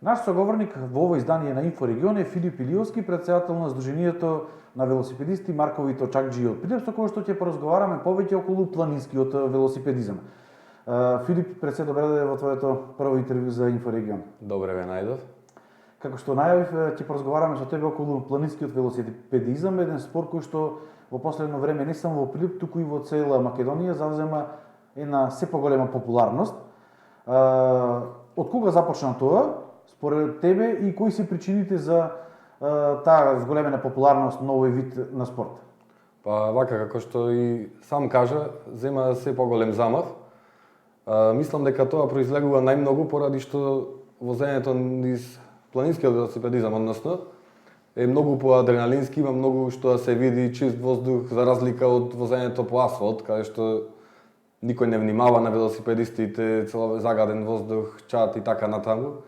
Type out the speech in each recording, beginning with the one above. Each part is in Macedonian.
Наш соговорник во ово издание на Инфорегион е Филип Илиовски, председател на Сдруженијето на велосипедисти Маркови Точакџии од Прилеп, со кој што ќе поразговараме повеќе околу планинскиот велосипедизам. Филип, пред се добре дојде во твоето прво интервју за Инфорегион. Добре ве најдов. Како што најавив, ќе поразговараме со тебе околу планинскиот велосипедизам, еден спорт кој што во последно време не само во Прилеп, туку и во цела Македонија завзема една се поголема популарност. Од кога започна тоа, според тебе, и кои се причините за таа зголемена популарност на овој вид на спорт? Па вака како што и сам кажа, зема се поголем замав. Мислам дека тоа произлегува најмногу поради што возењето низ планинскиот велосипедизам, односно, е многу поадреналински, има многу што да се види, чист воздух, за разлика од возењето по асфалт, каде што никој не внимава на велосипедистите, цело загаден воздух, чат и така натаму.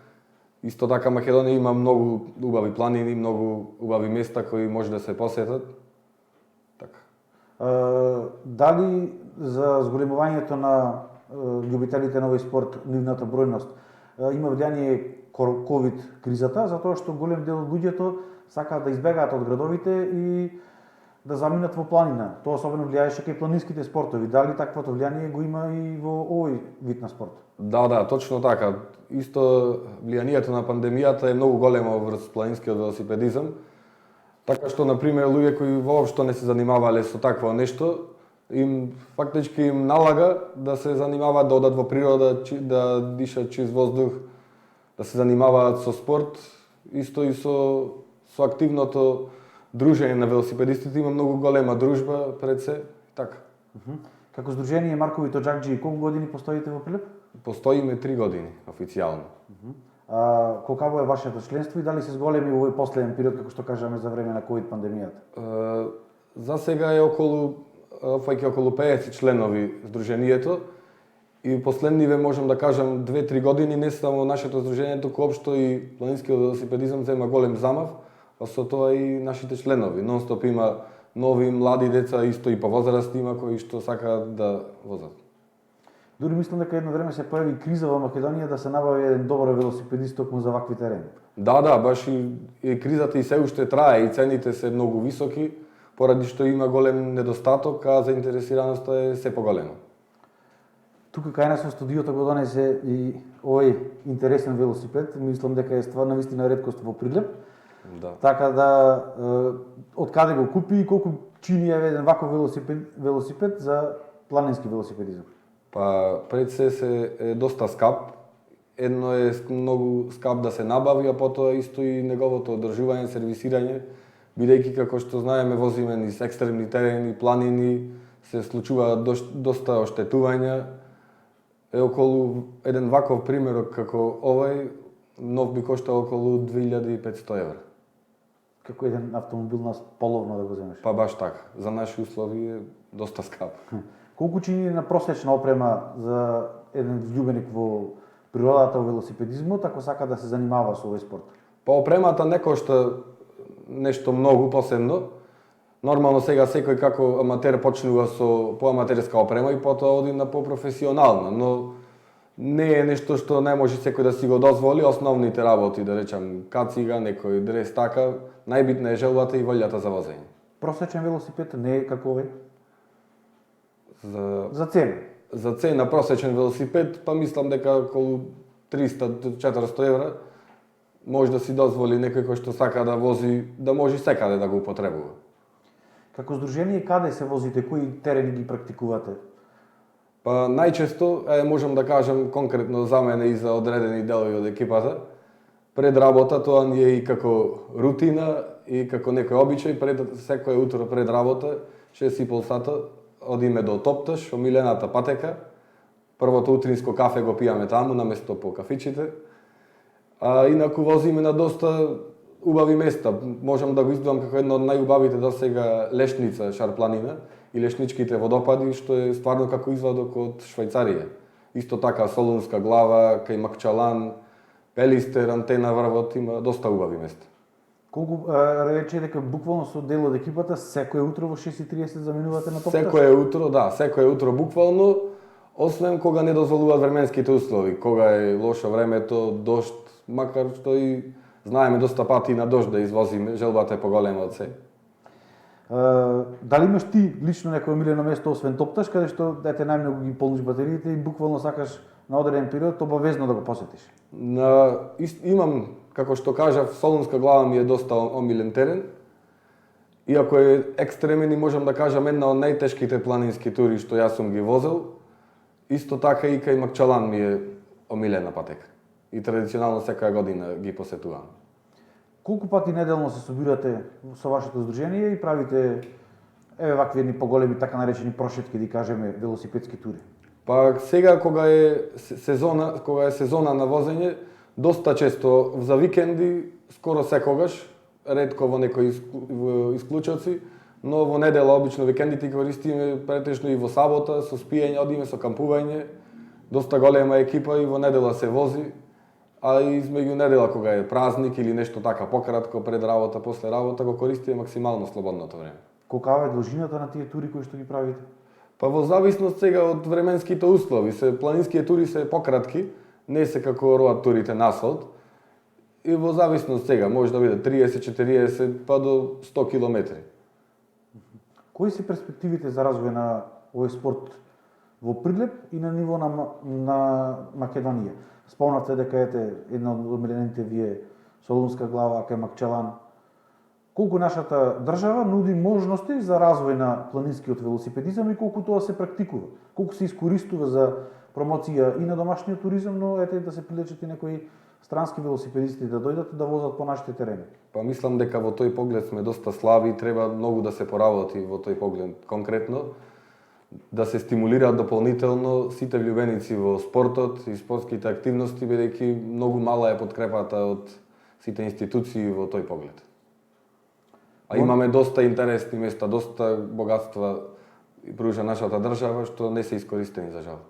Исто така Македонија има многу убави планини, многу убави места кои може да се посетат. Така. Дали за зголемувањето на љубителите на овој спорт, нивната бројност, има влијание ковид кризата, затоа што голем дел од луѓето сакаат да избегаат од градовите и да заминат во планина. Тоа особено влијаеше кај планинските спортови. Дали таквото влијание го има и во овој вид на спорт? Да, точно така. Исто влијанието на пандемијата е многу големо врз планинскиот велосипедизам. Така што, например, луѓе кои воопшто не се занимавале со такво нешто, фактички им налага да се занимаваат, да одат во природа, да дишат чист воздух, да се занимаваат со спорт, исто и со активното дружење на велосипедистите. Има многу голема дружба пред се, така. Како Сдружение Маркови Точакџии, колку години постоите во Прилеп? Постоиме 3 години официјално. Колкаво е вашето членство и дали се зголеми во овој последен период, како што кажаме, за време на ковид пандемијата? За сега е околу 50 членови Сдруженијето и последниве можам да кажам 2-3 години не само нашето Сдружение, туку општо и планинскиот велосипедизам зема голем замав, а со тоа и нашите членови. Нонстоп има нови млади деца, исто и по возраст има кои што сакаат да возат. Дури мислам дека едно време се појави криза во Македонија да се набави еден добар велосипедист токму за вакви терени. Да, баш и кризата и се уште трае и цените се многу високи, поради што има голем недостаток, а заинтересираноста е се поголема. Тука кај нас во студиото го донесе и овој интересен велосипед, мислам дека е стварно вистина реткост во Прилеп. Да. Така да, од каде го купи и колку чини еден ваков велосипед за планински велосипедизам? Па пред се е доста скап. Едно е многу скап да се набави, а потоа исто и неговото одржување, сервисирање, бидејќи како што знаеме возиме низ екстремни терени, планини, се случуваат доста оштетувања. Е околу еден ваков примерок како овој, нов би коштал околу 2500 евра. Како еден автомобил на половно да го земеш? Па баш така. За наши услови е доста скап. Колку чини на просечна опрема за еден влюбеник во природата, во велосипедизмот, ако сака да се занимава со овој спорт? Па опремата не кошта нешто многу посебно. Нормално сега секој како аматер почнува со поаматерска опрема и потоа оди на попрофесионална, но не е нешто што не може секој да си го дозволи. Основните работи, да речам, кацига, некој дрес, така, најбитна е желбата и волјата за возење. Просечен велосипед не е како овој? За цена? За цена просечен велосипед, па мислам дека околу 300-400 евра може да си дозволи некој кој што сака да вози, да може секаде да го употребува. Како здружение, каде се возите, кои терени ги практикувате? Па најчесто, можам да кажам конкретно за мене и за одредени делови од екипата, пред работа тоа ни е и како рутина и како некој обичај, пред секое утро пред работа, 6,5 сата, одиме до Топташ, омилената патека. Првото утринско кафе го пијаме таму, наместо по кафичите. А инаку возиме на доста убави места. Можам да го издвоам како едно од најубавите до сега Лешница, Шарпланина и Лешничките водопади, што е стварно како извадок од Швајцарија. Исто така Солунска глава, кај Макчалан, Пелистер, Антена врвот, има доста убави места. Колку рече дека буквално со дел од екипата секое утро во 6:30 заминувате на Топташ? Секое утро буквално, освен кога не дозволуваат временските услови, кога е лошо времето, дожд, макар што и знаеме доста пати на дожд да извозиме, желбата е поголема од се. Дали имаш ти лично некој омилено место освен топташ, каде што дете најмногу ги полниш батериите и буквално сакаш на одреден период обавезно да го посетиш? Имам, како што кажав, Солунска глава ми е доста омилен терен. Иако е екстремен и можам да кажам една од најтешките планински тури што јас сум ги возел, исто така и кај Макчалан ми е омилена патека. И традиционално секоја година ги посетувам. Колку пати неделно се собирате со вашето здружение и правите вакви едни поголеми така наречени прошетки, да кажеме, велосипедски тури? Па сега кога е сезона на возење, доста често за викенди, скоро секогаш, ретко во некои исклучоци, но во недела обично викендите користиме претежно и во сабота со спиење, одиме со кампување. Доста голема екипа и во недела се вози, а измеѓу недела кога е празник или нешто така пократко пред работа, после работа го користиме максимално слободното време. Колкава е должината на тие тури кои што ги правите? Па во зависност сега од временските услови, планинските тури се пократки, не се како роат турите на асфалт. И во зависност сега може да биде 30-40 па до 100 километри. Кои се перспективите за развој на овој спорт во Прилеп и на ниво на Македонија? Спомнавте дека една од омилените ви е Солунска глава, кај Макчалан. Колку нашата држава нуди можности за развој на планинскиот велосипедизам и колку тоа се практикува? Колку се искористува за промоција и на домашниот туризам, но да се привлечат и некои странски велосипедисти да дојдат да возат по нашите терени? Па мислам дека во тој поглед сме доста слаби и треба многу да се поработи во тој поглед конкретно, да се стимулираат дополнително сите влюбеници во спортот и спортските активности, бидејќи многу мала е подкрепата од сите институции во тој поглед. А имаме доста интересни места, доста богатства и пружа нашата држава што не се искористени за жал.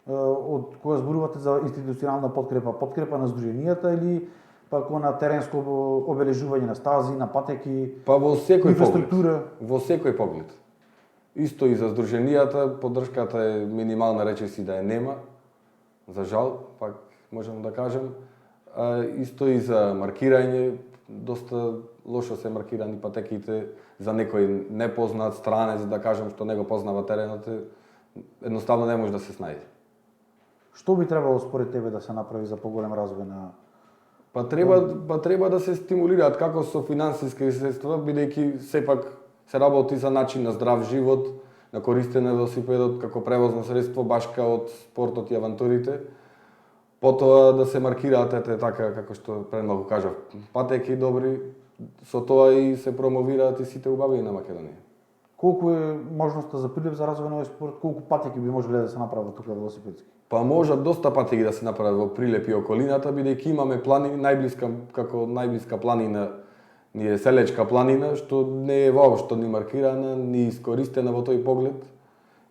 Од кога зборувате за институционална подкрепа на здруженијата или пак на теренско обележување на стази, на патеки, па во секој инфраструктура? Во секој поглед. Исто и за здруженијата, поддршката е минимална, речиси да е нема, за жал, пак можам да кажам. Исто и за маркирање, доста лошо се маркирани патеките, за некој непознат странец, да кажам, што не го познава теренот, едноставно не може да се снајде. Што би требало според тебе да се направи за поголем развој на... Па треба да се стимулираат како со финансиски средства, бидејќи сепак се работи за начин на здрав живот, на користење на велосипедот како превозно средство, башка од спортот и авантурите. Потоа да се маркираат така како што премногу кажав, патеки добри, со тоа и се промовираат и сите убави на Македонија. Колку е можноста за Прилеп за развој на овој спорт? Колку патеки би можеле да се направат тука велосипедски? Па можат доста патеки да се направат во Прилеп и околината, бидејќи имаме планини, најблиска планина ни е Селечка планина, што не е воопшто ни маркирана, ни искористена во тој поглед.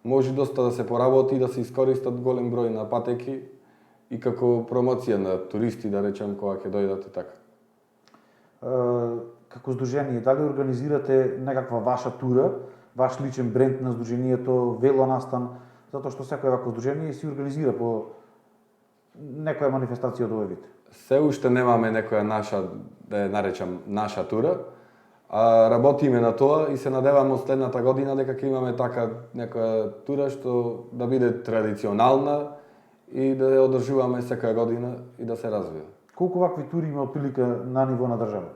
Може доста да се поработи и да се искористат голем број на патеки и како промоција на туристи, да речем, кога ќе дојдат и така. Како здружение, дали организирате некаква ваша тура, ваш личен бренд на здружението, велонастан, затоа што секој вакво здружение си организира по некоја манифестација од овој вид? Се уште немаме некоја наша, да ја наречам, наша тура, а работиме на тоа и се надеваме од следната година дека ќе имаме така некоја тура што да биде традиционална и да ја одржуваме секоја година и да се развива. Колку вакви тури има отприлика на ниво на држава?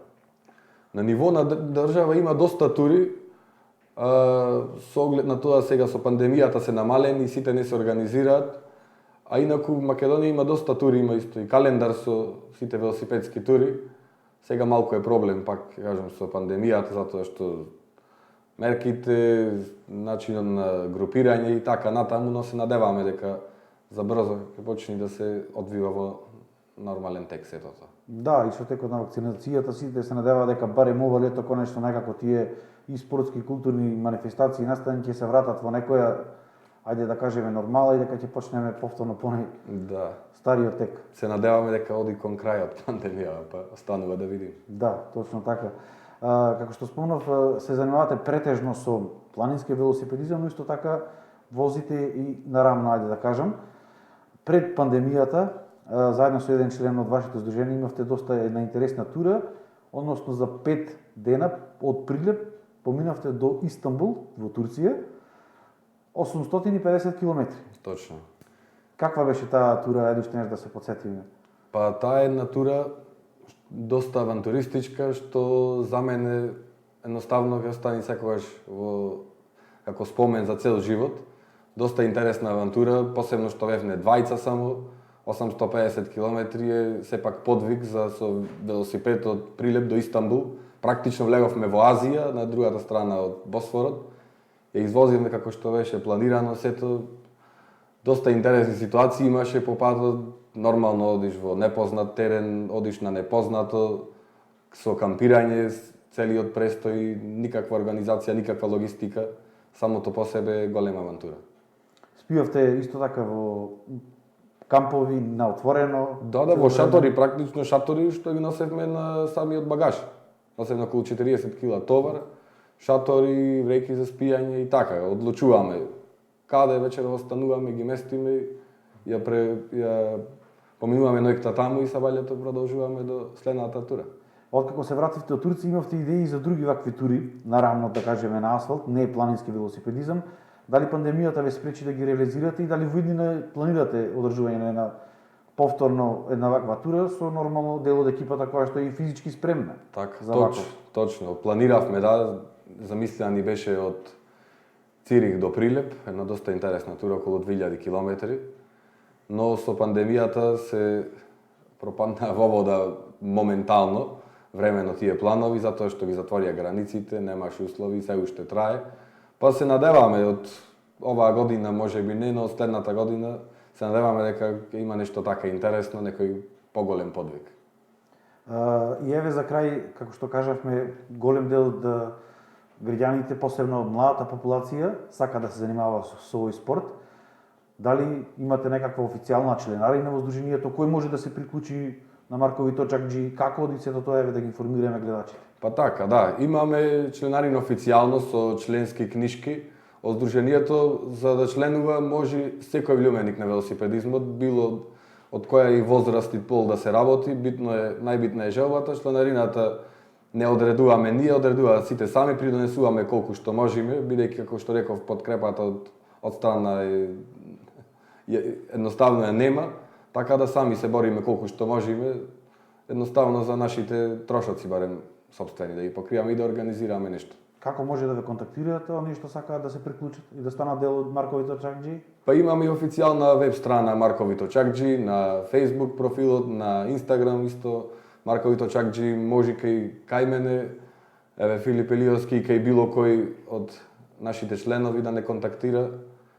На ниво на држава има доста тури, со оглед на тоа сега со пандемијата се намалени и сите не се организираат, а инаку Македонија има доста тури, има исто и календар со сите велосипедски тури. Сега малку е проблем, пак кажам, со пандемијата, затоа што мерките, начинот на групирање и така натаму, но се надеваме дека за брзо ќе почне да се одвива во нормален тек сето тоа. Да, и со текот на вакцинацијата сите се надеваа дека барем ова лето конечно некако тие и спортски и културни манифестации настани ќе се вратат во некоја, ајде да кажеме, нормала и дека ќе почнеме повторно Да. стариот тек. Се надеваме дека оди кон крајот пандемија, па останува да видим. Да, точно така. Како што спомнав, се занимавате претежно со планински велосипедизам, но исто така возите и нарамно, ајде да кажам. Пред пандемијата заедно со еден член од вашето здружение имавте доста една интересна тура, односно за 5 дена од Прилеп поминавте до Истанбул во Турција, 850 километри. Точно. Каква беше таа тура, едно што да се подсетиме? Па таа една тура доста авантуристичка, што за мене едноставно ќе остане секогаш како спомен за цел живот. Доста интересна авантура, посебно што бевме двајца само, 850 километри е сепак подвиг за со велосипед од Прилеп до Истанбул. Практично влеговме во Азија, на другата страна од Босфорот. Ја извозивме како што беше планирано сето. Доста интересни ситуации имаше по патот. Нормално одиш во непознат терен, одиш на непознато, со кампирање, целиот престој, никаква организација, никаква логистика, самото по себе е голема авантура. Спивавте исто така во кампови на отворено? Да, во шатори, практично шатори што ги носевме на самиот багаж. Носевме околу 40 кила товар, шатори, вреки за спијање и така. Одлучуваме каде вечер остануваме, ги местиме, ја поминуваме ноќта таму и сабањето продолжуваме до следната тура. Откако се вративте од Турција, имавте идеи за други вакви тури, наравно да кажеме на асфалт, не планински велосипедизам. Дали пандемијата ве спречи да ги реализирате и дали во иднина планирате одржување на една повторно една ваква тура со нормално дел од екипата која што е и физички спремна? Така, точно. Планиравме, да, замислена ни беше од Цирих до Прилеп, една доста интересна тура, околу 2000 километри. Но со пандемијата се пропадна во вода моментално времено тие планови, затоа што ги затворија границите, немаше услови, се уште трае. Па се надеваме од оваа година, можеби не, но од следната година се надеваме дека има нешто така интересно, некој поголем подвиг. И еве за крај, како што кажавме, голем дел од граѓаните, посебно од младата популација, сака да се занимава со овој спорт. Дали имате некаква официјална членарина во здруженијето, кој може да се приклучи на Марковито Чакджи, како оди сето тоа, еве да ги информираме гледачите? Па така, да, имаме членарина официјално со членски книшки од здруженијето. За да членува може секој влюбеник на велосипедизмот, било од која и возраст и пол да се работи, најбитна е желбата. Членарината не одредуваме ние, одредуваат сите сами, придонесуваме колку што можеме, бидејќи како што реков подкрепата од страна едноставно ја нема, така да сами се бориме колку што можеме, едноставно за нашите трошоци барем сопствени, да ги покријаме и да организираме нешто. Како може да ве контактираат оние што сакаат да се приклучат и да станат дел од Марковито Чакджи? Па имаме и официјална веб страна Марковито Чакджи, на Facebook профилот, на Instagram исто Марковито Чакджи, може кај мене, еве Филип Елиовски, кај било кој од нашите членови да не контактира,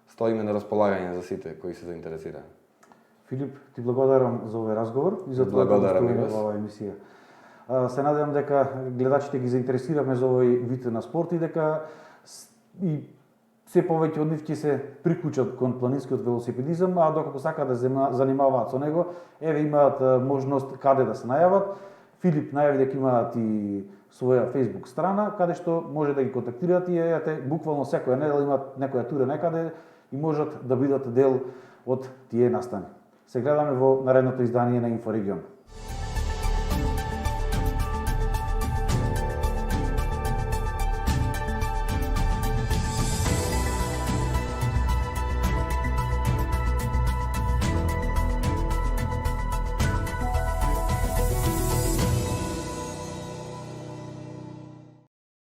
стоиме на располагање за сите кои се заинтересирани. Филип, ти благодарам за овој разговор и за твоето гостување во оваа емисија. Се надевам дека гледачите ги заинтересираме за овој вид на спорт и дека и се повеќе од нив ќе се приклучат кон планинскиот велосипедизам, а доколку сакаат да занимаваат со него, еве имаат можност каде да се најават. Филип најави дека имаат и своја Facebook страна, каде што може да ги контактираат и ете, буквално секоја недела имаат некоја тура некаде и можат да бидат дел од тие настани. Се гледаме во наредното издание на Инфорегион.